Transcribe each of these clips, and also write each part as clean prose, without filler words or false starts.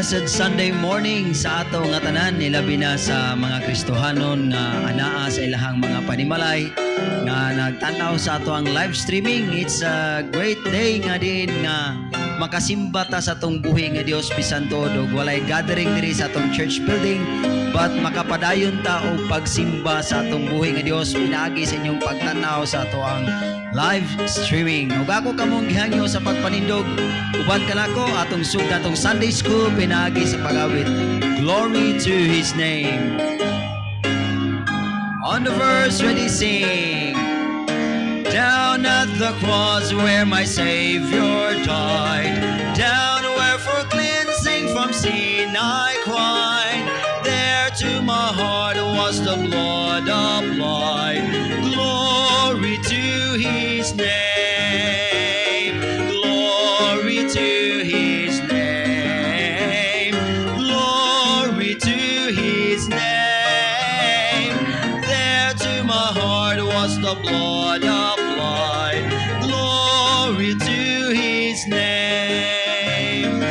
Blessed Sunday morning sa ato nga tanan, ilabi na sa mga Kristohanon nga anaa sa ilahang mga panimalay nga nagtanaw sa ato ang live streaming. It's a great day nga din nga makasimba ta sa atong buhi nga Dios bisan todo walay gathering diri sa atong church building, but makapadayon ta og pagsimba sa atong buhi nga Dios pinaagi sa inyong pagtanaw sa ato ang live streaming. Ug ako kamong gihangyo sa pagpanindog uban kanako atong sugdan atong Sunday school pinaagi sa pagawit Glory to His name. On the verse when he sing, down at the cross where my Savior died, down where for cleansing from sin I cried, there to my heart was the blood applied. Glory to His name, glory to His name, glory to His name. There to my heart was the blood applied. Glory to His name.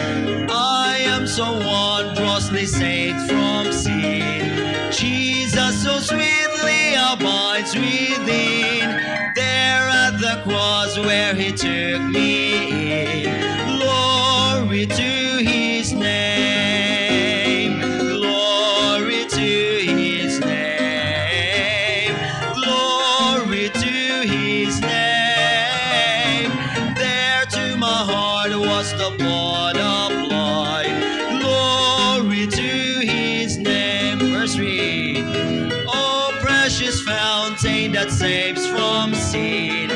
I am so wondrously saved from sin. Jesus so sweetly abides within. There at the cross where He took me in. Glory to His name. Glory to His name. Glory to His name. There to my heart was the blood applied. Glory to His name. Verse 3. Oh, precious fountain that saves from sin,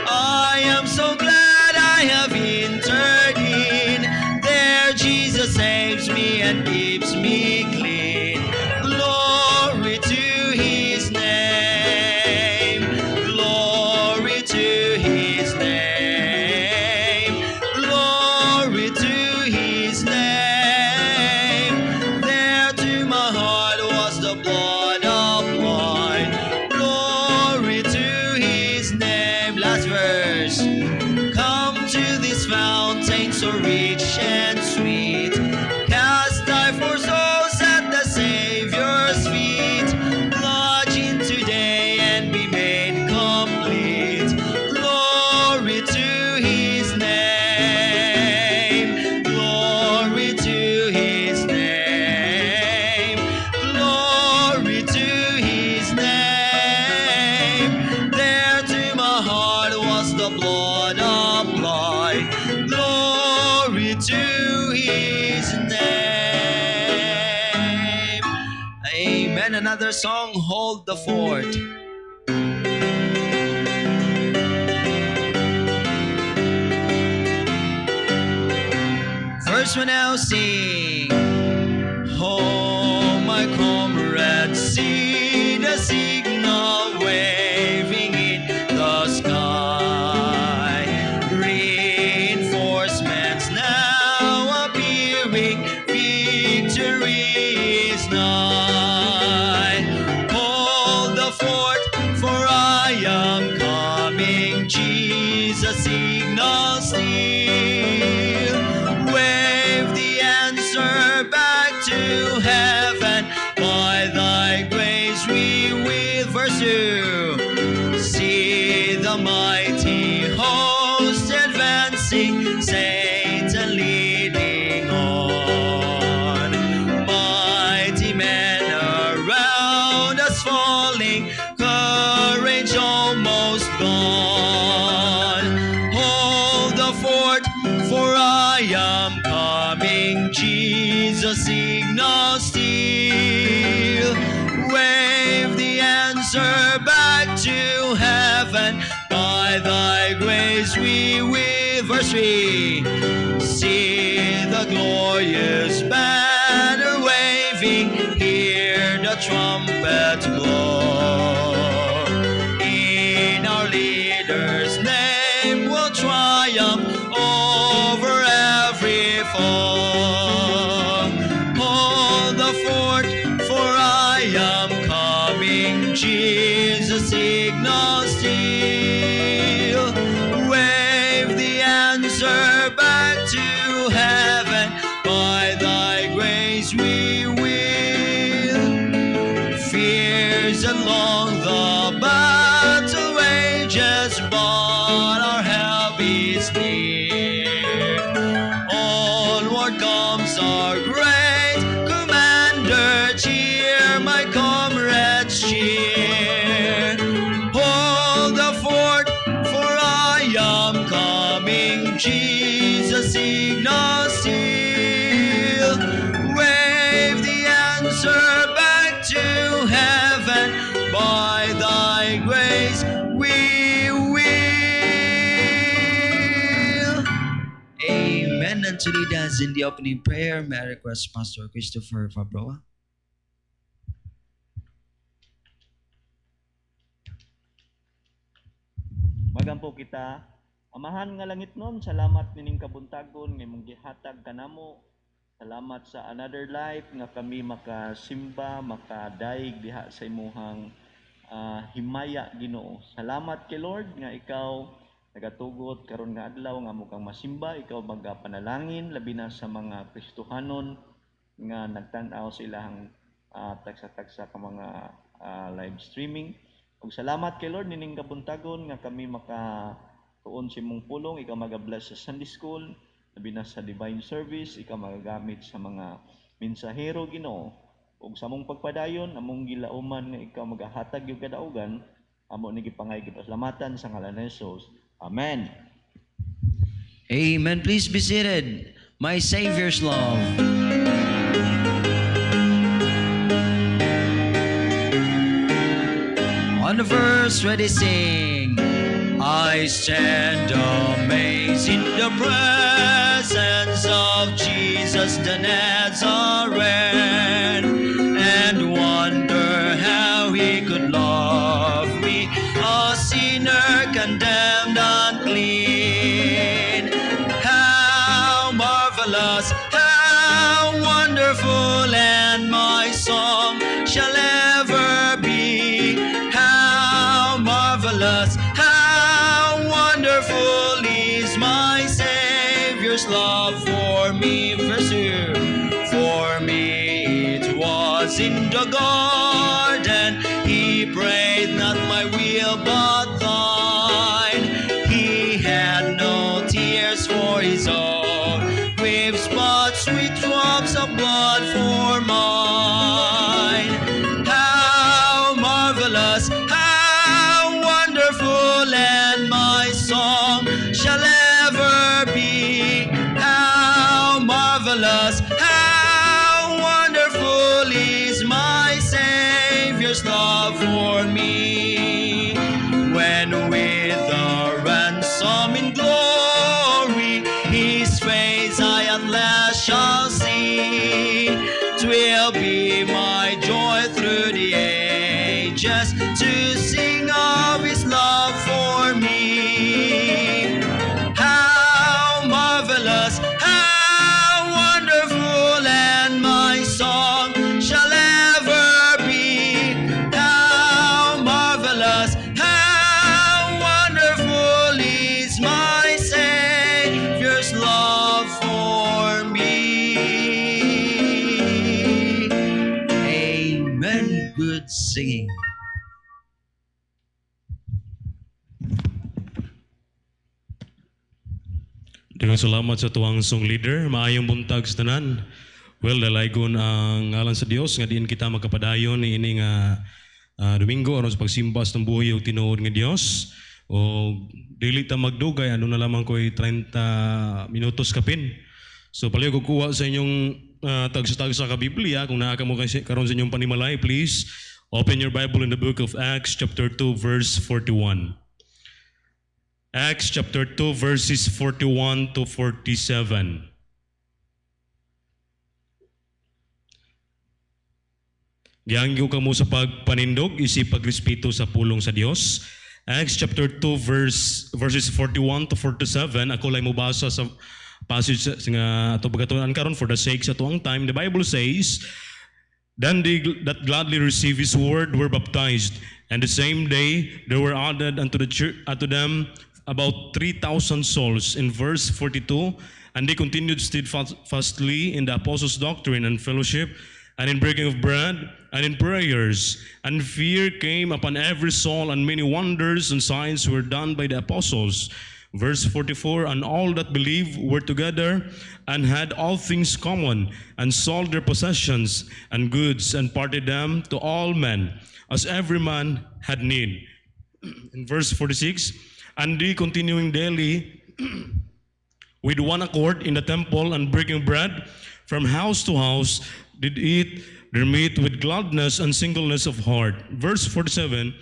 I am so glad I have entered in. There Jesus saves me and keeps me clean. Glory to His name. Glory to His name. Glory to His name. There to my heart was the blood applied. Glory to His name. Last verse. Come to this fountain so rich and sweet. Cast thy for souls at the Savior's feet. Lodge in today and be made complete. Glory to His name. Glory to His name. Glory to His name. There to my heart was the blood applied. Glory to His name. Amen. Another song, Hold the Fort. First one now sing. Oh, my comrades, see the signal waving in the sky. Reinforcements now appearing, victory is nigh. Hold the fort, for I am coming. Jesus signal still. Wave the answer back to heaven. By thy grace we will. Verse 2. See the mighty host advancing, Satan leading on. Mighty men around us falling, courage almost gone. Hold the fort, for I am coming. Jesus signal still. Wave the answer back to heaven. By thy grace we will. Verse 3. See the glorious banner waving. Hear the trumpet blow. In our leader's name will triumph over every foe. Hold the fort, for I am coming. Jesus signal still. Wave the answer back to heaven. By thy thy grace we will. Amen. And to lead us in the opening prayer, may I request Pastor Christopher Fabroa. Magampo kita, Amahan nga langit nun, salamat nining kabuntagon nga mong gihatag kanamo. Salamat sa another life nga kami makasimba, makadaig diha sa imuhang himaya Ginoo. Salamat kay Lord nga ikaw nagatugot karon nga adlaw nga mo kang masimba, ikaw magapanalangin labi na sa mga Kristohanon nga nagtan-aw sa ilang tagsa-tagsa ka mga live streaming. Ug salamat kay Lord nining kabuntagon nga kami tuon si mong pulong, ikaw magabless sa Sunday School, labi na sa Divine Service, ikaw magagamit sa mga mensahero Ginoo. Ug sa mong pagpadayon, among gilauman nga ikaw magahatag yung kadaugan, amo ni gipangay gipasalamatan sa ngalan ni Jesus. Amen. Amen. Please be seated. My Savior's love. On the verse, ready, sing. I stand amazed in the presence of Jesus the Nazarene, and wonder how he could love me, a sinner condemned unclean. How marvelous, how wonderful, and my song shall ever be. How marvelous, how wonderful is my Savior's love for me. Verse 2. For me it was in the garden, he prayed not my will but thine. He had no tears for his own griefs, but sweet drops of blood for mine. How marvelous, how wonderful, and my song shall ever be. How marvelous, how wonderful is my Savior's love for me. When with the ransom in glory his face I at last shall see, 'twill be my joy through the ages to sing of his love for me. How marvelous, how wonderful, and my song shall ever be. How marvelous, how wonderful is my Savior's love for me. Amen. Good singing. Dengan salamat sa tuwang song leader, maayong buntag sa tanan. Well, dalaygon ang ngalan sa Dios nga diin kita magkapadayon ni ini nga Domingo aron sa pagsimba sa buhi ug tinuod nga Dios. O dili ta magdugay, ano na lamang ko'y 30 minutos kapin. So palayo ko kuha sa inyong tagsa-tagsa ka Biblia kung naa ka mo karon sa inyong panimalay, please open your Bible in the book of Acts chapter 2 verse 41. Acts chapter 2 verses 41 to 47. Giangyo ka mo sa pagpanindog, isip pagrespeto sa pulong sa Dios. Acts chapter 2 verses 41 to 47. Ako lay mobasa sa passage nga ato pagatunan karon for the sake sa tuang time. The Bible says, "Then they that gladly receive his word were baptized, and the same day there were added unto them about 3,000 souls." In verse 42, "And they continued steadfastly in the apostles' doctrine and fellowship, and in breaking of bread, and in prayers. And fear came upon every soul, and many wonders and signs were done by the apostles." Verse 44, "And all that believed were together, and had all things common, and sold their possessions and goods, and parted them to all men, as every man had need." In verse 46, "And they continuing daily with one accord in the temple, and breaking bread from house to house, did eat their meat with gladness and singleness of heart." Verse 47,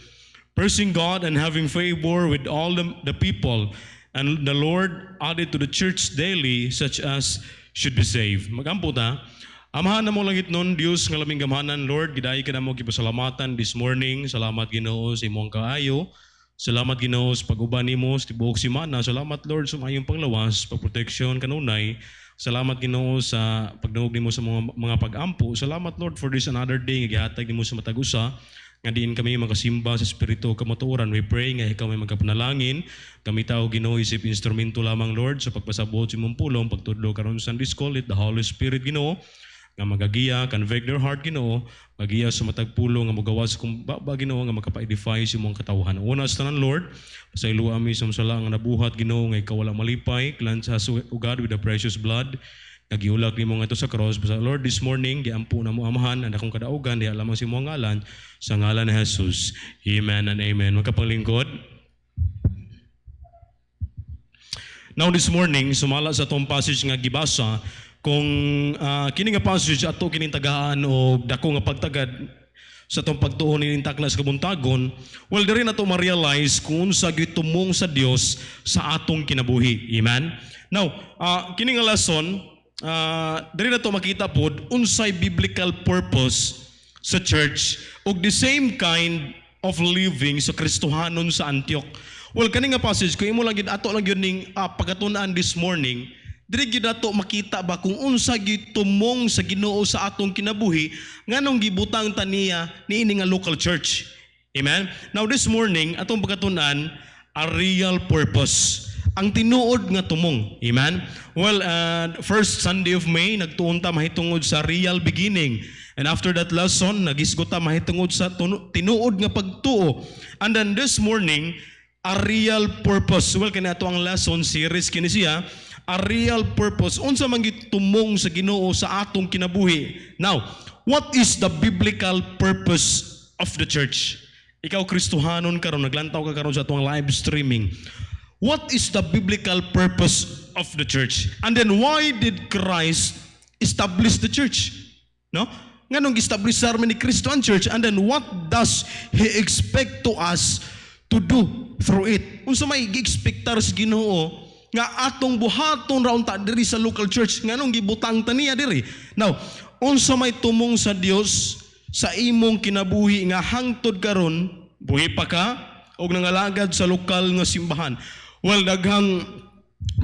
praising God and having favor with all the people. And the Lord added to the church daily such as should be saved. Magampo ta. Amahan na mo langit nun, Diyos nga laming gamhanan, Lord, gidayi ka na mo kipasalamatan this morning. Salamat Ginoo sa imong kaayo. Salamat Ginoo sa pag-uban nimo sa tibuok semana. Salamat Lord sa mayong panglawas, pagproteksyon kanunay. Salamat Ginoo sa pagdungog nimo sa mga pag-ampo. Salamat Lord for this another day nga gihatag nimo sa matag usa. Nga diin kami makasimba sa Espiritu kamatuoran. We pray nga ikaw may magkapanalangin. Kami tao Ginoo isip instrumento lamang Lord sa pagpasabot sa imong pulong, pagtudlo karon sa Sunday School, it the Holy Spirit Ginoo nga magagiya, convict their heart Ginoo, magiya sa matag pulong nga mogawas kung baba Ginoo nga makapa-edify sa imong katawhan. Una sa tanan Lord, sa ilo ami sa sala nga nabuhat Ginoo nga ikaw wala malipay, cleanse us O God with the precious blood. Nagiulak nimo nga ito sa cross. Basta Lord, this morning giampo na mo amahan ang akong kadaugan diha lamang sa imong ngalan, sa ngalan ni Jesus. Amen and amen. Magkapanglingkod. Now this morning, sumala sa itong passage nga gibasa, kung kini nga passage ato kining tagaan o dako nga pagtagad sa itong pagtuon ni taklas kabuntagon, well, diri na ito ma-realize kung unsa gitumong sa Dios sa atong kinabuhi. Amen? Now, kini nga lesson, diri na ito makita pod unsay biblical purpose sa church ug the same kind of living sa Kristohanon sa Antioch. Well, kani nga passage kung imo lang gid ato lang gyud ning pagkatun-an this morning, diri gyud ato makita ba kung unsa gitumong sa Ginoo sa atong kinabuhi nganong gibutang taniya niini nga local church. Amen. Now this morning atong pagkatun-an a real purpose. Ang tinuod nga tumong. Amen. Well, first Sunday of May nagtuon ta mahitungod sa real beginning. And after that lesson, nagisgot ta mahitungod sa tinuod nga pagtuo. And then this morning, a real purpose. Well, kani ato ang lesson series kini siya, a real purpose. Unsa man gitumong sa Ginoo sa atong kinabuhi. Now, what is the biblical purpose of the church? Ikaw Kristohanon karon naglantaw ka karon sa atong live streaming. What is the biblical purpose of the church? And then why did Christ establish the church? No? Nganong establish sa ni Kristo ang church, and then what does He expect to us to do through it? Unsa may gi-expectar sa Ginoo nga atong buhaton raon ta diri sa local church nganong gibutang ta niya diri? Now, unsa may tumong sa Dios sa imong kinabuhi nga hangtod karon buhi pa ka og nangalagad sa lokal nga simbahan? Well, daghang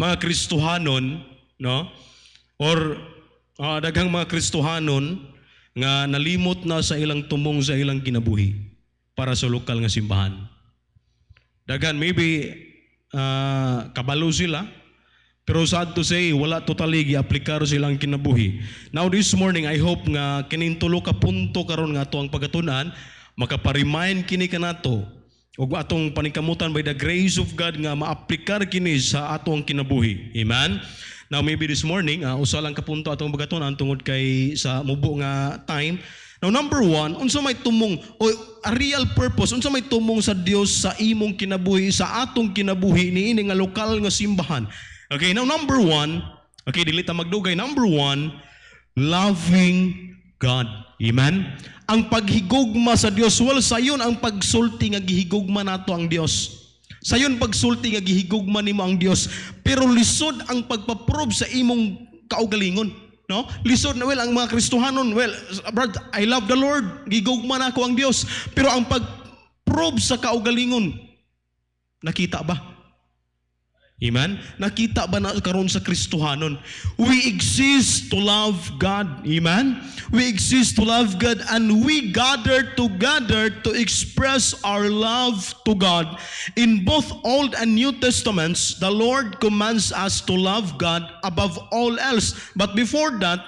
mga Kristohanon, no? Or daghang mga Kristohanon nga nalimot na sa ilang tumong sa ilang kinabuhi para sa lokal nga simbahan. Daghan maybe kabalo sila, pero sad to say wala totally gi-aplikar silang kinabuhi. Now this morning I hope nga kining tulo ka punto karon nga ato ang pagatunan makapa-remind kini kanato ug atong paningkamutan by the grace of God nga maaplikar kini sa atong kinabuhi. Amen. Now maybe this morning usa lang ka punto atong pagatunan tungod kay sa mubo nga time. Now number one, unsa may tumong o a real purpose, unsa may tumong sa Dios sa imong kinabuhi, sa atong kinabuhi niini nga lokal nga simbahan. Okay, now number one, okay, dili ta magdugay. Number one, loving God. Amen? Ang paghigugma sa Dios, well, sayon ang pagsulti nga gihigugma nato ang Dios. Sayon pagsulti nga gihigugma nimo ang Dios. Pero lisod ang pagpaprove sa imong kaugalingon. No? Lisod na, well, ang mga Kristohanon, well, brad, I love the Lord, gigugma na ako ang Dios. Pero ang pag-prove sa kaugalingon, nakita ba? Amen? Nakita ba na karon sa Kristohanon? We exist to love God. Amen? We exist to love God, and we gather together to express our love to God. In both Old and New Testaments, the Lord commands us to love God above all else. But before that,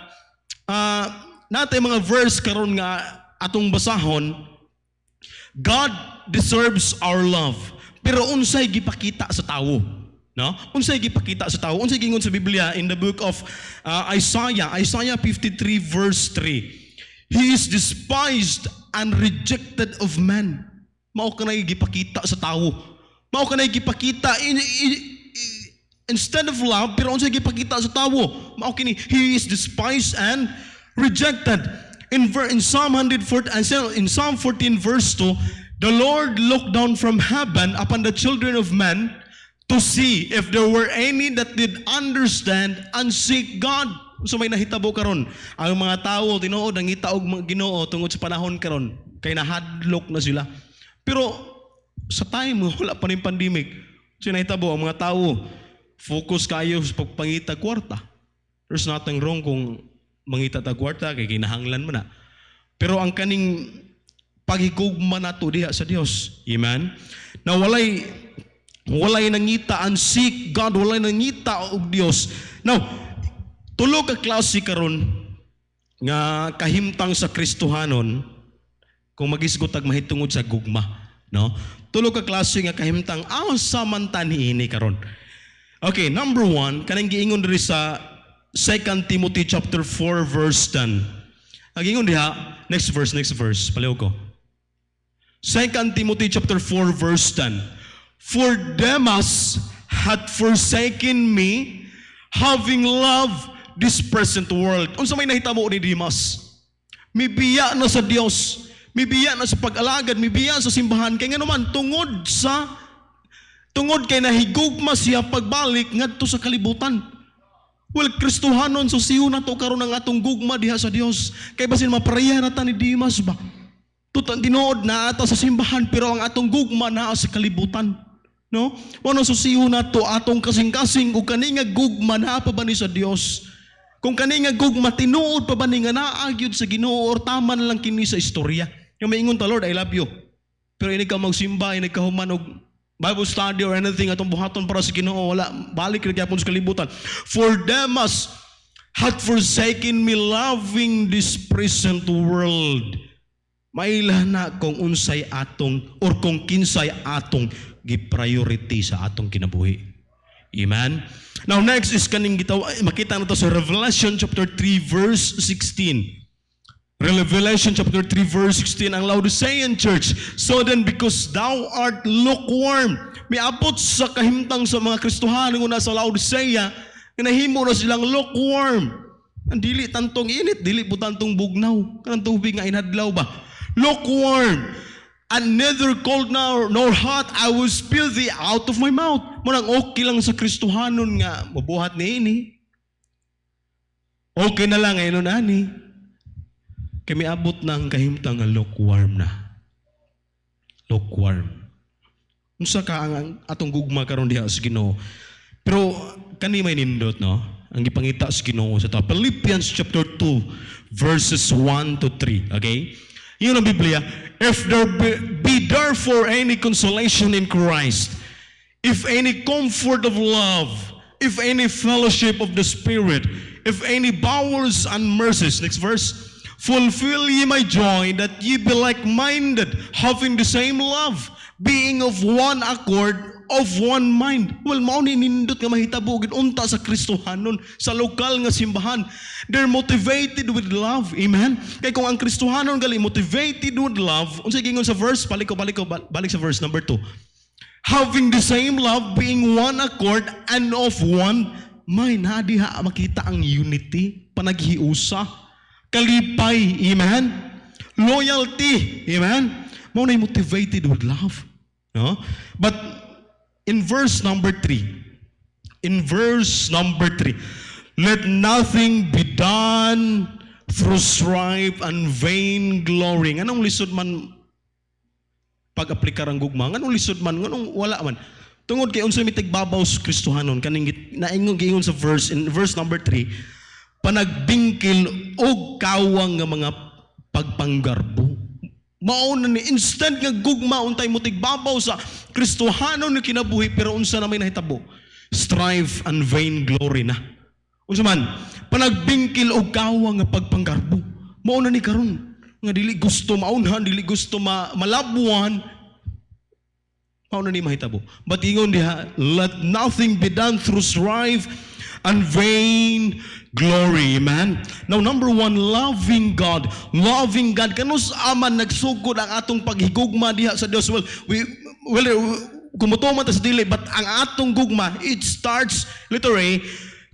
natay mga verse karon nga atong basahon, God deserves our love. Pero unsay gipakita sa tawo? No? Unsay gipakita sa tao? Unsay gingon sa Biblia in the book of Isaiah 53 verse 3. He is despised and rejected of man. Mao kanay gipakita sa tao. Mao kanay gipakita instead of love, pero unsay gipakita sa tao? Mao kini, he is despised and rejected. In Psalm 104 and in Psalm 14 verse 2, The Lord looked down from heaven upon the children of men to see if there were any that did understand and seek God. So may nahitabo karon ang mga tao tinuod ang itaog mga Ginoo tungod sa panahon karon kay nahadlok na sila. Pero sa time wala pa ning pandemic, so nahitabo ang mga tao focus kayo sa pagpangita kwarta. There's nothing wrong kung mangita ta kwarta kay kinahanglan man na. Pero ang kaning paghigugma nato diha sa Dios. Amen. Na walay nangita and seek God, walay nangita og Dios. Now, tulo ka klase karon nga kahimtang sa Kristohanon kung magisgotag mahitungod sa gugma, no? Tulo ka klase nga kahimtang asa man ta niini karon. Okay, number 1, kanang giingon diri sa 2 Timothy chapter 4 verse 10. Ang giingon diha, next verse, paliw ko. 2 Timothy chapter 4 verse 10. For Demas had forsaken me, having loved this present world. Unsa may nahitabo ni Demas? Mibiya na sa Dios, mibiya na sa pag-alagad, mibiya sa simbahan kay nganuman tungod kay nahigugma siya pagbalik ngadto sa kalibutan. Well, Kristohanon so siyo na to karon ang atong gugma diha sa Dios. Kay basin mapareha na ta ni Demas ba? Tutang tinuod na ata sa simbahan pero ang atong gugma naa sa kalibutan. No? Wano susiyo na to atong kasing-kasing ug kani nga gugma naa pa ba ni sa Dios? Kung kani nga gugma tinuod pa ba ni nga naa gyud sa Ginoo or tama na lang kini sa istorya? Yung maingon ta, Lord, I love you. Pero ini ka magsimba, ini ka human og Bible study or anything atong buhaton para sa Ginoo, wala balik ra gyapon sa kalibutan. For Demas had forsaken me, loving this present world. Maila na kung unsay atong or kung kinsay atong gi-priority sa atong kinabuhi. Amen. Now next is kaning makita nato sa Revelation chapter 3 verse 16. Revelation chapter 3 verse 16 ang Laodicean church. So then because thou art lukewarm, miabot sa kahimtang sa mga Kristohano nga sa Laodicea, nahimo na silang lukewarm. Ang dili tantong init, dili po tantong bugnaw. Kanang tubig nga inadlaw ba? Lukewarm, and neither cold nor hot, I will spill thee out of my mouth. Munang okay lang sa Kristohanon nga mabuhat ni ini. Okay na lang ngayon ani. Kami abot ng kahimtang nga lukewarm na. Lukewarm. Unsa ka ang atong gugma karon diha sa Ginoo. Pero kani may nindot no. Ang gipangita sa Ginoo sa Philippians chapter 2 verses 1 to 3. Okay? Yun ang Biblia. If there be therefore any consolation in Christ, if any comfort of love, if any fellowship of the Spirit, if any bowels and mercies, next verse, fulfill ye my joy that ye be like-minded, having the same love, being of one accord, of one mind. Well, mao ni nindot nga mahitabo gid unta sa Kristohanon sa lokal nga simbahan. They're motivated with love. Amen. Kay kung ang Kristohanon gali motivated with love, unsa gingon sa verse, balik sa verse number 2. Having the same love, being one accord and of one mind. Na diha makita ang unity, panaghiusa, kalipay, amen. Loyalty, amen. Mao na motivated with love. No? But in verse number 3, let nothing be done through strife and vain glory. Anong lisod man pag-aplikar ang gugma? Anong lisod man? Anong wala man? Tungod kay unsa mitig babaw sa Kristohanon kaning naingon giingon sa verse in verse number 3, panagbingkil og kawang nga mga pagpanggarbo. Mao na ni instant nga gugma untay mo tigbabaw sa Kristohanon nga kinabuhi pero unsa na may nahitabo? Strife and vain glory na. Unsa man? Panagbingkil og kawang nga pagpanggarbo. Mao na ni karon nga dili gusto maunhan, dili gusto malabuan. Mao na ni mahitabo. But ingon diha, let nothing be done through strife and vain glory, amen. Now, number 1, loving God. Loving God. Kanus aman nagsugod ang atong paghigugma diha sa Dios. Well, kumutuman ta sa dili, but ang atong gugma, it starts, literally,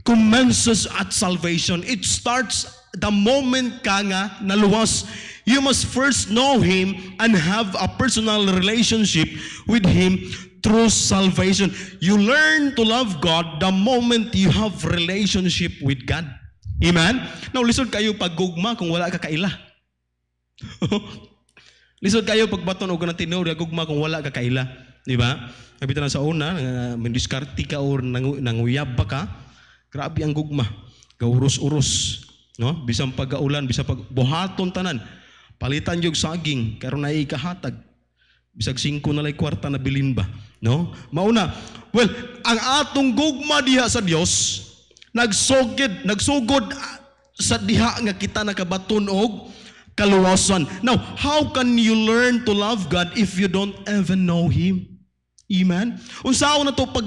commences at salvation. It starts the moment ka nga naluwas, you must first know Him and have a personal relationship with Him through salvation. You learn to love God the moment you have relationship with God. Amen? Now, lisod kayo paggugma kung wala ka kaila. Lisod kayo pagbaton o ganang tinuod, gugma kung wala ka kaila. Di ba? Kapitan na sa una, mandiskarti ka o nanguyab ba ka, grabe ang gugma. Gaurus-urus. No? Bisang pag-aulan, bisang buhaton tanan. Palitan yung saging, karon na ikahatag. Bisag 5 na lay kwarta na bilin ba? No? Mauna, well, ang atong gugma diha sa Dios, nagsugod sa diha nga kita nakabaton og kaluwasan. Now, how can you learn to love God if you don't even know Him? Amen? Unsaon na to pag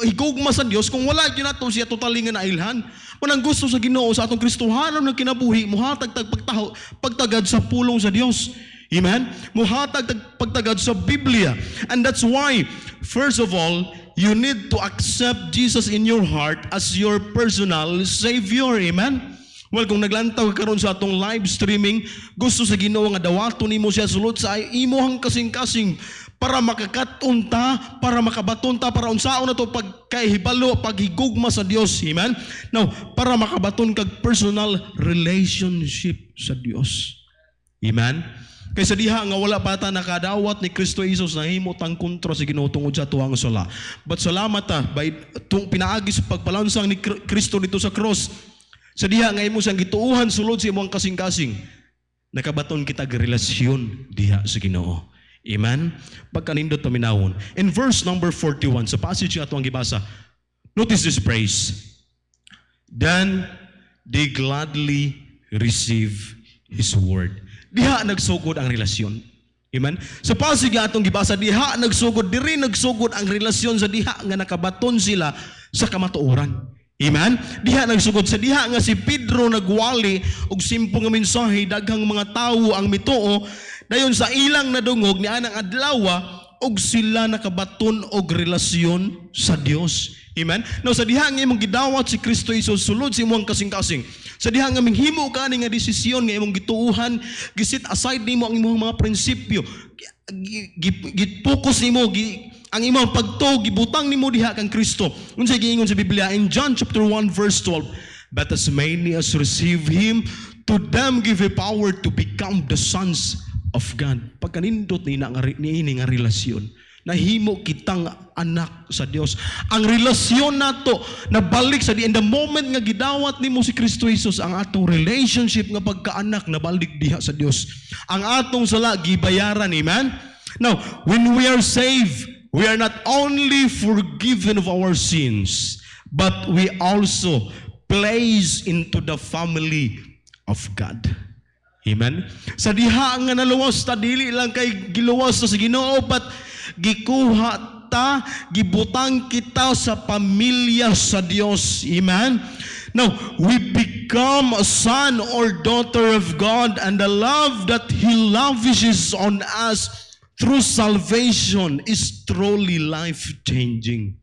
higugma sa Dios kung wala gyud nato siya totally nga nailhan? Manang gusto sa Ginoo sa atong Kristohanon nga kinabuhi, muhatag pagtagad sa pulong sa Dios. Amen? Muhatag pagtagad sa Biblia. And that's why, first of all, you need to accept Jesus in your heart as your personal Savior. Amen? Well, kung naglantaw ka karon sa atong live streaming, gusto sa Ginoo nga dawaton nimo siya sulod sa imuhang kasing-kasing para makakatunta, para makabatunta, para unsaon na to pagkahibalo, paghigugma sa Dios. Amen? Now, para makabaton kag personal relationship sa Dios. Amen? Kaysa diha nga wala pa ta nakadawat ni Kristo Jesus na himo tang kontra sa Ginoo tungod sa tuwang sala. But salamat ta by pinaagi sa pagpalansang ni Kristo dito sa cross. Sa diha nga imo siyang gituuhan sulod sa imong kasing-kasing. Nakabaton kita og relasyon diha sa Ginoo. Amen? Pagkanindot paminawon. In verse number 41, sa passage ato ang gibasa, notice this phrase. Then they gladly receive His word. Diha nagsugod ang relasyon. Amen? Sa passage atong gibasa, diha nagsugod, diri nagsugod ang relasyon sa diha nga nakabaton sila sa kamatuoran. Amen? Diha nagsugod sa diha nga si Pedro nagwali og simple nga mensahe, daghang mga tawo ang mituo. Dayon sa ilang nadungog ni anang adlawa og sila nakabaton og relasyon sa Dios. Amen. Now sa diha nga imong gidawat si Kristo Jesus sulod sa imong kasing-kasing. Sa diha nga minghimo ka ni nga desisyon nga imong gituuhan, gisit aside nimo ang imong mga prinsipyo. Git-focus nimo ang imong pagtuo gibutang nimo diha kang Kristo. Unsay giingon sa Biblia in John chapter 1 verse 12, but as many as receive Him, to them give He power to become the sons of God. Pagkanindot ni nga relasyon, nahimo kitang anak sa Dios. Ang relasyon nato nabalik sa in the moment nga gidawat nimo si Kristo Jesus, ang atong relationship nga pagkaanak nabalik diha sa Dios. Ang atong sala gibayaran. Amen? Now, when we are saved, we are not only forgiven of our sins, but we also placed into the family of God. Amen? Sa diha nga naluwas ta, dili lang kay giluwas sa Ginoo, but gikuha ta, gibutang kita sa pamilya sa Dios. Amen? Now, we become a son or daughter of God, and the love that He lavishes on us through salvation is truly life-changing.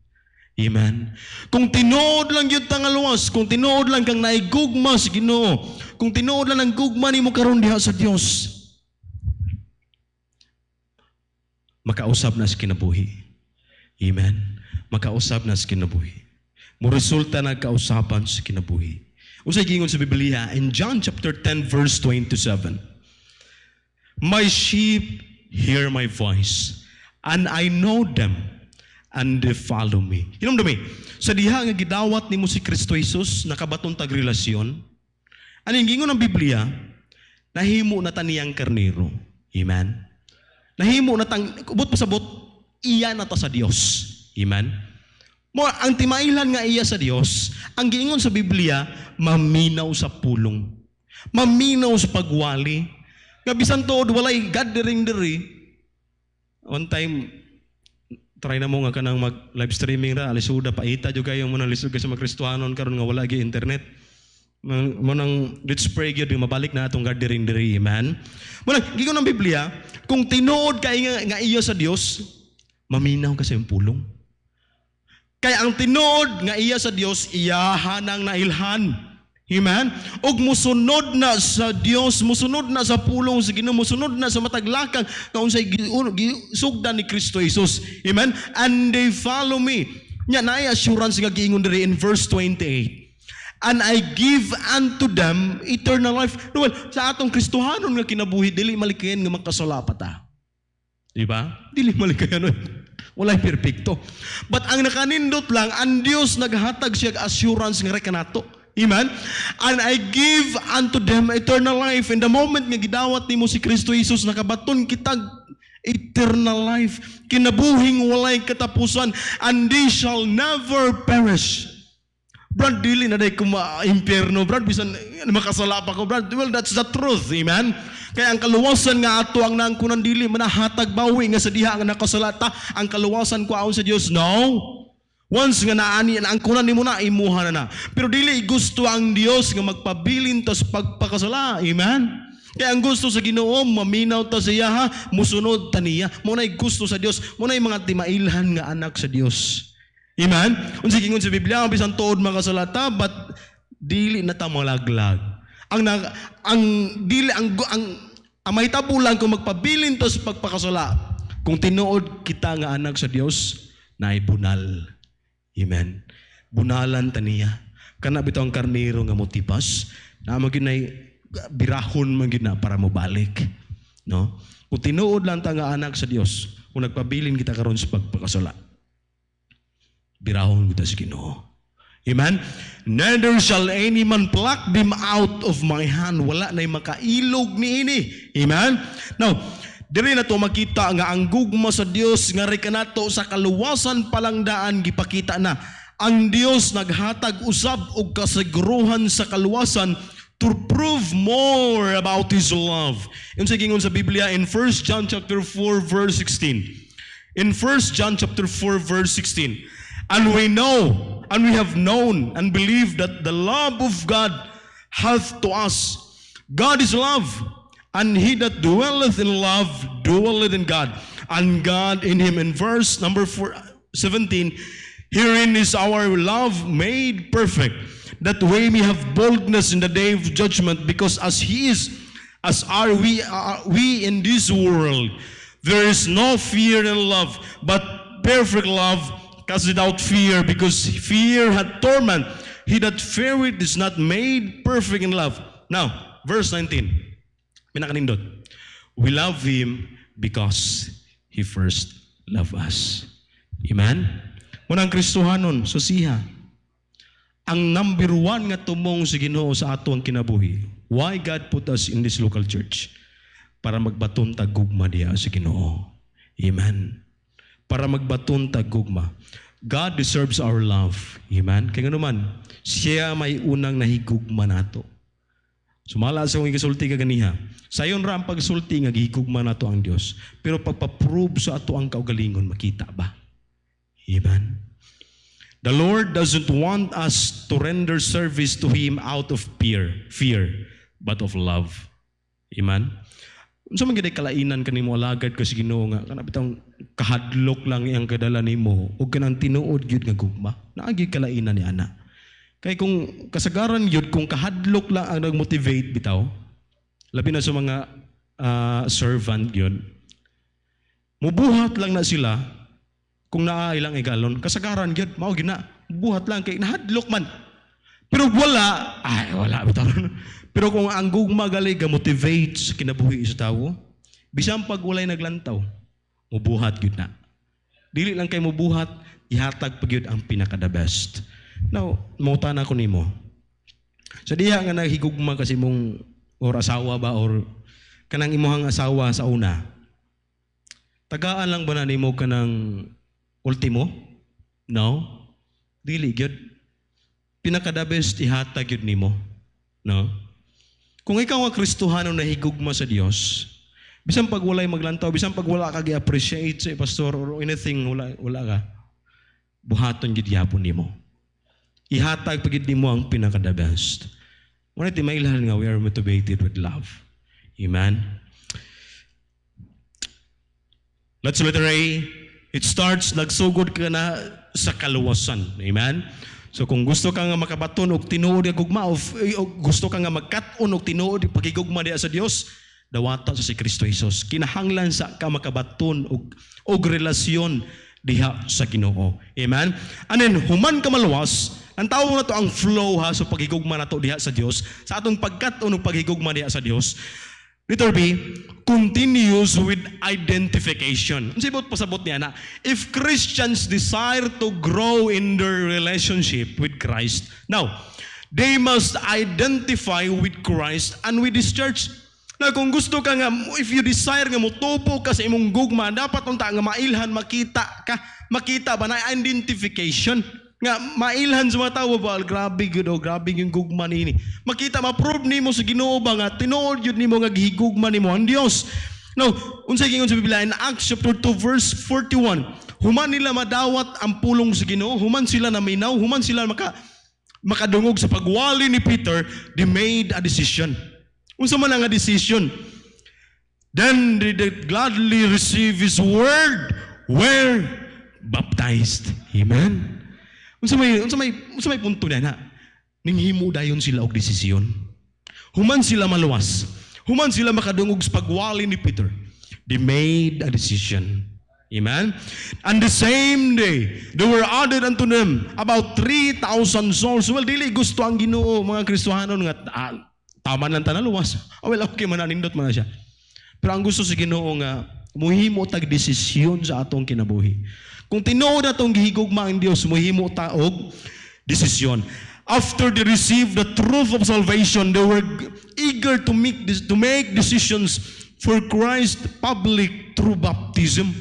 Amen. Kung tinuod lang yun tang aluwas, kung tinuod lang kang naigugma sa Ginoo, kung tinuod lang ang gugma nimo karon diha sa Dios, makausab na sa kinabuhi. Amen. Makausab na sa kinabuhi. Mo resulta na kausaban sa kinabuhi. Unsay giingon sa Biblia in John chapter 10 verse 27. My sheep hear my voice, and I know them, and they follow me. Hinumdumi, sa diha nga gidawat nimo si Kristo Jesus, nakabaton tag relasyon, aning gingon ng Biblia, nahimo na taniyang karnero. Amen? Nahimo na tang, ubot pasabot, iya na ta sa Dios. Amen? Mo ang timailan nga iya sa Dios, ang giingon sa Biblia, maminaw sa pulong. Maminaw sa pagwali. Nga bisan tuod walay gathering diri. One time, try na mo nga kanang mag live streaming ra, alisuda paita jud kayo mo nang lisod ka sa mga Kristohanon karon nga wala gi internet. Mo nang let's pray gyud mabalik na atong gathering diri, amen. Mo nang gigon ng Biblia, kung tinuod kay nga iyo sa Dios, maminaw ka sa iyong pulong. Kaya ang tinuod nga iya sa Dios, iyahan ang nailhan. Amen? Og musunod na sa Dios, musunod na sa pulong sa Ginoo, musunod na sa mataglakang kung unsay gisugdan ni Kristo Jesus. Amen? And they follow me. Nya naay assurance nga giingon diri in verse 28. And I give unto them eternal life. Well, sa atong Kristohanon nga kinabuhi dili malikayan nga makasala pa ta. Di ba? Dili malikayan. Walay perpekto. But ang nakanindot lang, ang Dios naghatag siya assurance nga rekanato. Amen? And I give unto them eternal life. In the moment nga gidawat nimo si Kristo Jesus, nakabaton kitag eternal life. Kinabuhing walay katapusan. And they shall never perish. Brad, dili na day kuma-impierno. Brad, bisan makasala pa ko. Brad, well, that's the truth. Amen? Kaya ang kaluwasan nga ato ang naangkunan dili manahatag bawi nga sa diha nga nakasalata. Ang kaluwasan ko aon sa Dios, no. Once nga naani ang kunan nimo na imuha na. Pero dili gusto ang Dios nga magpabilin ta sa pagpakasala. Amen. Kaya ang gusto sa Ginoo maminaw ta sa iya, ha, musunod ta niya. Mo nay gusto sa Dios, mo nay mga timailhan nga anak sa Dios. Amen. Unsa gingon sa Biblia, bisan tuod makasalata but dili na ta malaglag. Ang mahitabo lang kung magpabilin ta sa pagpakasala kung tinuod kita nga anak sa Dios na bunal. Amen. Bunalan taniya. Kana bitaw ang karnero nga motipas na maginay birahon man gid na para mo balik. No? Kung tinuod lang ta nga anak sa Dios, kung nagpabilin kita karon sa pagpakasala, birahon kita sa Ginoo. Amen. Neither shall any man pluck them out of my hand. Wala na makailog niini. Amen. Now, diri na to makita nga ang gugma sa Dios nga rekanato sa kaluwasan palangdaan gipakita na ang Dios naghatag usab og kasiguruhan sa kaluwasan to prove more about His love. Yung sa gingon sa Biblia in 1 John chapter 4 verse 16. In 1 John chapter 4 verse 16. And we know and we have known and believed that the love of God hath to us. God is love. And he that dwelleth in love dwelleth in God, and God in him. In verse number 17, herein is our love made perfect, that we may have boldness in the day of judgment, because as he is, as are we in this world. There is no fear in love, but perfect love casteth out fear, because fear hath torment. He that feareth is not made perfect in love. Now, verse 19. Pinakanindot. We love Him because He first loved us. Amen? Munang Kristohanon, susiha. Ang number one nga tumong sa Ginoo sa ato ang kinabuhi. Why God put us in this local church? Para magbaton tagugma diya sa Ginoo. Amen? Para magbaton tagugma. God deserves our love. Amen? Kaya naman, siya may unang nahigugma nato. Sumala sa kong ikasulti ka ganiha. Sayon ra ang pagsulti nga gihigugma nato ang Dios. Pero pagpa-prove sa ato ang kaugalingon, makita ba? Amen? The Lord doesn't want us to render service to Him out of fear, but of love. Amen? Unsa man gid kalainan kanimo alagad ka sa Ginoo nga kana bitang kahadlok lang iyang kadala nimo ug kanang tinuod gyud nga gugma. Naagi kalainan ni ana. Kay kung kasagaran yun, kung kahadlok lang ang nag-motivate bitaw, labi na sa mga servant yun, mubuhat lang na sila kung naailang igalon. Kasagaran yun, mao gina, buhat lang kay nahadlok man. Pero wala bitaw. Pero kung ang gugma gali ga-motivate sa kinabuhi sa tawo, bisang pag walay naglantaw, mubuhat yun na. Dili lang kay mubuhat, ihatag pag yun ang pinaka-the best. Now, mauta na ko nimo. Sa diha nga naghigugma kasi mong or asawa ba or kanang imuhang asawa sa una. Tagaan lang ba na nimo kanang ultimo? No. Dili gyud. Pinaka-the best ihatag gyud nimo. No. Kung ikaw nga Kristohano nahigugma sa Dios, bisan pag walay maglantaw, bisan pag wala ka gi-appreciate sa pastor or anything wala ka, buhaton gyud yapon nimo. Ihatag pagid nimo ang pinaka-the best. Muna ti mailhan nga we are motivated with love. Amen? Let's letter A. It starts, nagsugod ka na sa kaluwasan. Amen? So kung gusto ka nga makabaton og tinuod nga gugma o gusto ka nga magkat-on og tinuod pagigugma diha sa Dios, dawata sa si Kristo Jesus. Kinahanglan sa ka makabaton og relasyon diha sa Ginoo. Amen. And then human ka maluwas, ang tawag na to ang flow ha so pagigugma nato diha sa Dios. Sa atong pagkat-on og pagigugma diha sa Dios. Letter B, continues with identification. Ang sibot pasabot niya na, if Christians desire to grow in their relationship with Christ, now, they must identify with Christ and with His church. Na kung gusto ka nga, if you desire nga mutubo ka sa imong gugma, dapat unta nga mailhan, makita ba na identification. Nga mailhan sa mga tao ba, grabe gud o grabe yung gugma nini. Makita ma-prove nimo sa Ginoo ba nga tinuod yun nimo nga gihigugma nimo ang Dios. Now, unsay gingon sa Biblia in Acts chapter 2 verse 41, human nila madawat ang pulong sa Ginoo, human sila naminaw, human sila makadungog sa pagwali ni Peter, they made a decision. Unsa man nga decision? Then they gladly receive His word, were baptized. Amen. Unsa may punto na ninghimo dayon sila og desisyon. Human sila maluwas. Human sila makadungog sa pagwali ni Peter. They made a decision. Amen. And the same day, there were added unto them about 3,000 souls. Well, dili gusto ang Ginoo mga Kristohanon nga tama lang tanan luwas. Well, okay man nindot man siya. Pero ang gusto sa Ginoo nga muhimo tag desisyon sa atong kinabuhi. Kung tinuod natong gihigugma ang Dios, muhimo ta og desisyon. After they received the truth of salvation, they were eager to make decisions for Christ public through baptism.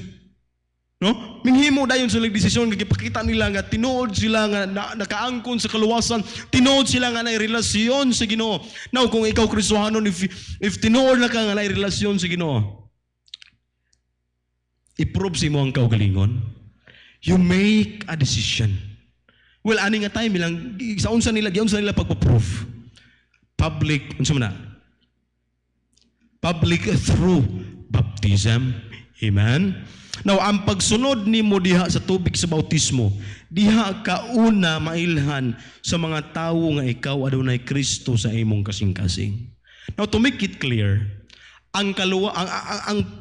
No? Minhimo dayon sila desisyon nga gipakita nila nga tinuod sila nga nakaangkon sa kaluwasan, tinuod sila nga nay relasyon sa Ginoo. Now kung ikaw Kristohanon, if tinuod na ka nga nay relasyon sa Ginoo, i-prove si mo ang kaugalingon. You make a decision. Well, ani nga time lang sa unsa nila pagpo-prove. Public, unsa man na? Public through baptism. Amen. Now, ang pagsunod nimo diha sa tubig sa bautismo, diha ka una mailhan sa mga tawo nga ikaw adunay Kristo sa imong kasing-kasing. Now, to make it clear, ang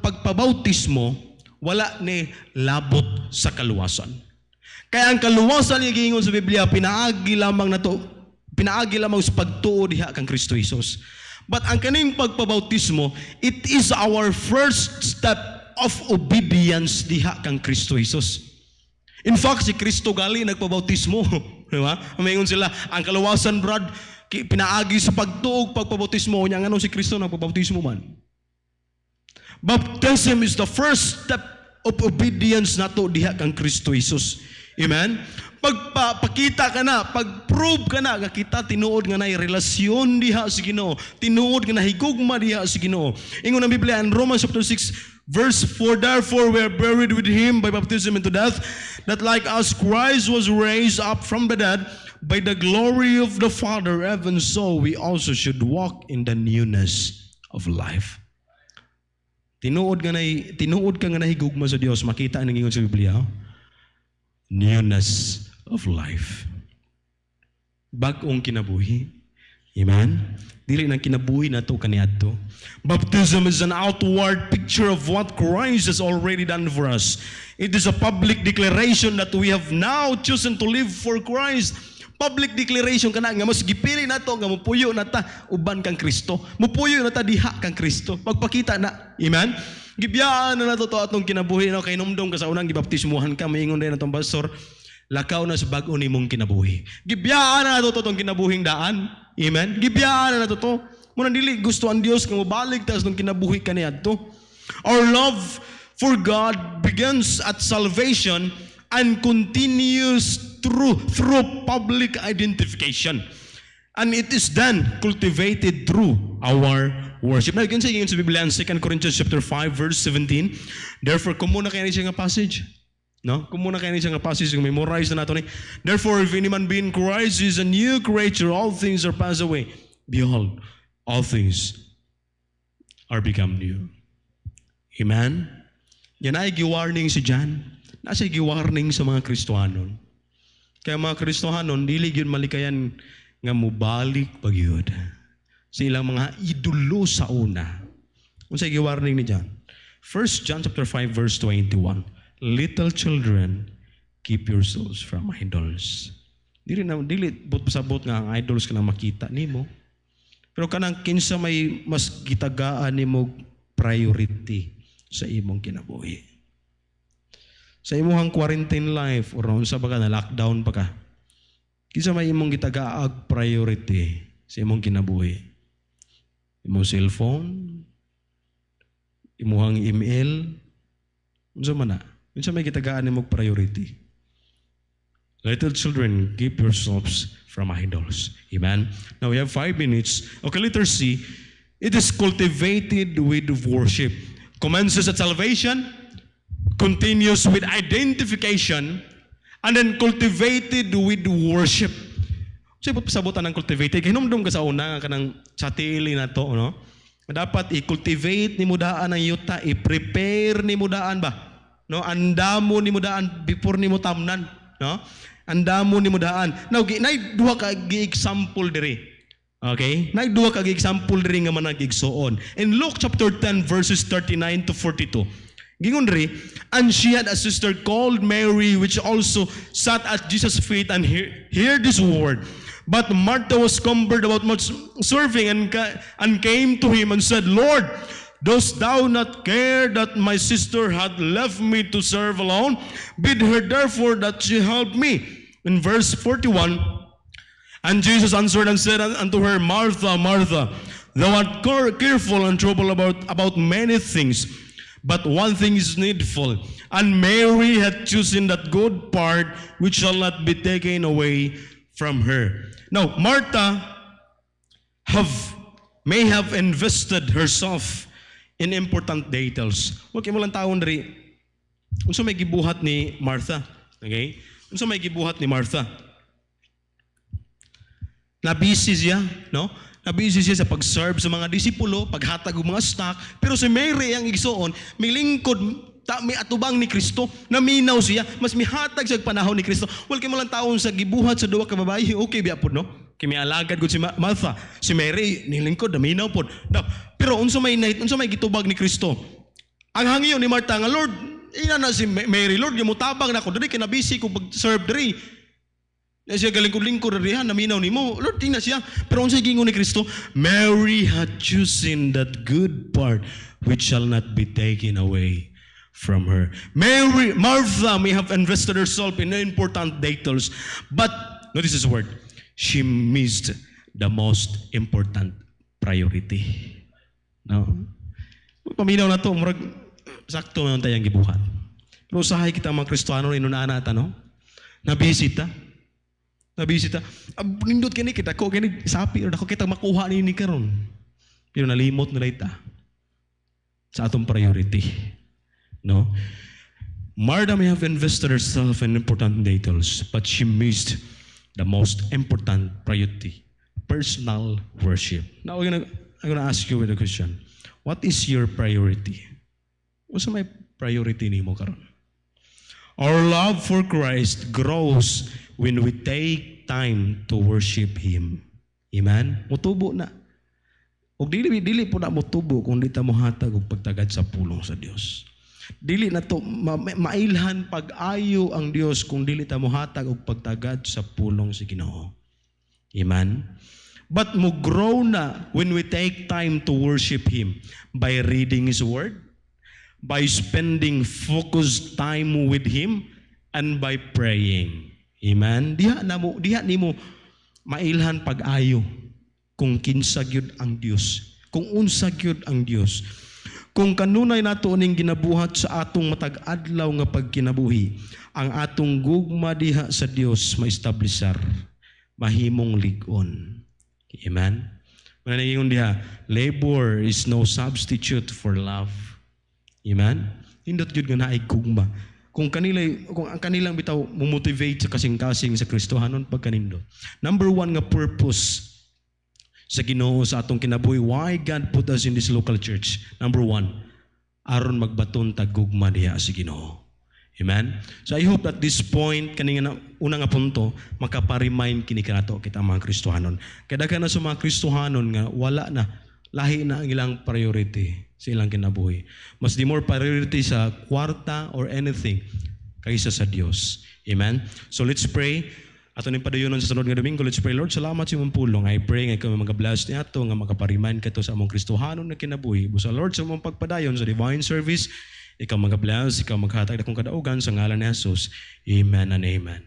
pagpabautismo wala ni labot sa kaluwasan. Kaya ang kaluwasan ni gingon sa Biblia pinaagi lamang sa pagtuo diha kang Kristo Jesus. But ang kaning pagpabautismo, it is our first step of obedience diha kang Kristo Jesus. In fact, si Kristo gali nagpabautismo, di ba? Mamingon sila, ang kaluwasan brad pinaagi sa pagtuo pagpabautismo nya ngano si Kristo nagpabautismo man. Baptism is the first step of obedience nato diha kang Kristo Jesus. Amen? Pagpakita ka na, pag-prove ka na, kita tinuod nga na relasyon diha sa Ginoo, tinuod nga nahigugma diha sa Ginoo. Ingon ang Biblia in Romans chapter 6 verse 4, therefore we are buried with Him by baptism into death, that like as Christ was raised up from the dead by the glory of the Father, even so we also should walk in the newness of life. Tinuod ka nga nahigugma sa Dios, makita ang ingon sa Biblia, newness of life. Bag-ong kinabuhi. Amen? Dili nang kinabuhi na to kaniadto. Baptism is an outward picture of what Christ has already done for us. It is a public declaration that we have now chosen to live for Christ. Public declaration kana nga mas gipili nato nga mupuyo nata uban kang Kristo. Mupuyo nata diha kang Kristo. Pagpakita na. Amen. Gibiyaan na nato to atong kinabuhi no kay numdum ka sa unang gibaptismuhan ka maingon din atong pastor lakaw na sa bag-o nimong kinabuhi. Gibiyaan na nato to atong kinabuhing daan. Amen. Gibiyaan na nato to. Muna dili gusto ang Dios nga mobalik ta sa atong kinabuhi kaniadto. Our love for God begins at salvation and continues through public identification. And it is then cultivated through our worship. Now, yun sa Biblia in 2 Corinthians chapter 5 verse 17. Therefore, kumuna kayo siya nga passage. No? Kumuna kayo siya nga passage. Memorize na nato ni. Therefore, if any man be in Christ, he is a new creature. All things are passed away. Behold, all things are become new. Amen? Yan ay gi-warning si John. Nasa gi-warning sa mga Kristohanon. Kaya mga Kristohanon, dili gyud malikayan nga mubalik pagyud sa ilang mga idolo sa una. Unsay gi-warning ni John? 1 John chapter 5 verse 21. Little children, keep yourselves from idols. Dili pasabot nga ang idols kanang makita nimo. Pero kanang kinsa may mas gitagaan nimo priority sa imong kinabuhi. Sa imong quarantine life or unsa ba ka na lockdown pa ka. Kinsa may imong gitagaag priority sa imong kinabuhi. Imong cellphone, imong email, unsa man na. Unsa may gitagaan nimo priority. Little children, keep yourselves from idols. Amen? Now we have 5 minutes. Okay, letter C. It is cultivated with worship. Commences at salvation, continues with identification, and then cultivated with worship. So, pasabutan ng cultivated. Hinumdum ka sa una, kanang sa tili na to, no? Dapat i-cultivate ni mudaan ang yuta, i-prepare ni mudaan ba? No? Andamo ni mudaan before ni mo tamnan. No? Andamo ni mudaan. Now, nay duha ka gi-example diri. Okay? Nay duha ka gi-example diri nga managigsuon. In Luke chapter 10 verses 39 to 42. Gingon diri, and she had a sister called Mary which also sat at Jesus' feet and heard this word. But Martha was cumbered about much serving and came to him and said, Lord, dost thou not care that my sister hath left me to serve alone? Bid her therefore that she help me. In verse 41, and Jesus answered and said unto her, Martha, Martha, thou art careful and troubled about many things, but one thing is needful. And Mary hath chosen that good part which shall not be taken away from her. Now, Martha may have invested herself in important details. Okay mo lang taon diri. Unsa may gibuhat ni Martha? Okay? Unsa may gibuhat ni Martha? Nabisi siya, no? Nabisi siya sa pag-serve sa mga disipulo, paghatag og mga stock, pero si Mary ang igsuon, may lingkod may atubang ni Kristo, naminaw siya, mas mihatag sa panahon ni Kristo. Well, kay mo lang taon sa gibuhat sa duwa ka babae, okay biya po, no? Kay may alagad ko si Martha, si Mary, nilingkod, naminaw po. Pero unsa may gitubag ni Kristo? Ang hangyo ni Martha nga, Lord, ina na si Mary, Lord, gimutabang na ako, dali kinabisi ko pag-serve diri. Na siya galingkod-lingkod diri, naminaw nimo. Lord, tingnan siya. Pero unsa gingon ni Kristo? Mary had chosen that good part which shall not be taken away from her. Martha may have invested herself in important details, but notice this word, she missed the most important priority. No? Paminaw na to, murag sakto man tayong gibuhat. Pero usahay kita mga Kristiyano inunaan nata, no? Nabisita. Nindot kini kita ko kini sapi or ako kita makuha ni karon. Pero nalimot na ita sa atong priority. No? Martha may have invested herself in important details, but she missed the most important priority, personal worship. Now, I'm gonna ask you with a question. What is your priority? What's my priority nimo karon? Our love for Christ grows when we take time to worship Him. Amen? Mutubo na. O dili po na mutubo kung di ta mohatag og pagtagad sa pulong sa Dios. Dili na to mailhan pag-ayo ang Dios kung dili ta mohatag og pagtagad sa pulong sa Ginoo. Amen. But mo grow na when we take time to worship Him by reading His Word, by spending focused time with Him, and by praying. Amen. Diha nimo mailhan pag-ayo kung kinsa gyud ang Dios, kung unsa gyud ang Dios. Kung kanunay nato ning ginabuhat sa atong matag adlaw nga pagkinabuhi, ang atong gugma diha sa Dios maestablisar, mahimong lig-on. Amen. Manaingon diha, labor is no substitute for love. Amen. Hindot gyud nga naay gugma. Kung ang kanilang bitaw mo-motivate sa kasing-kasing sa Kristohanon pagkanindot. Number 1 nga purpose sa Ginoo sa atong kinabuhi, why God put us in this local church? Number 1, aron magbaton tag gugma diha sa Ginoo. Amen? So I hope at this point, kanina una nga punto, makaparimain kini kanato kita mga Kristohanon. Kada ka na sa mga Kristohanon nga wala na, lahi na ang ilang priority sa ilang kinabuhi. Mas di more priority sa kwarta or anything kaysa sa Dios. Amen? So let's pray. Ato ni padayonon sa sunod nga Domingo, let's pray. Lord, salamat sa imong pulong. I pray nga kami mga-bless ni ato, nga makapariman ka to sa among Kristohanon na kinabuhi. Busa Lord, sa imong pagpadayon sa divine service, ikaw mag-bless, ikaw maghatag akong kadaugan sa ngalan ni Jesus. Amen and amen.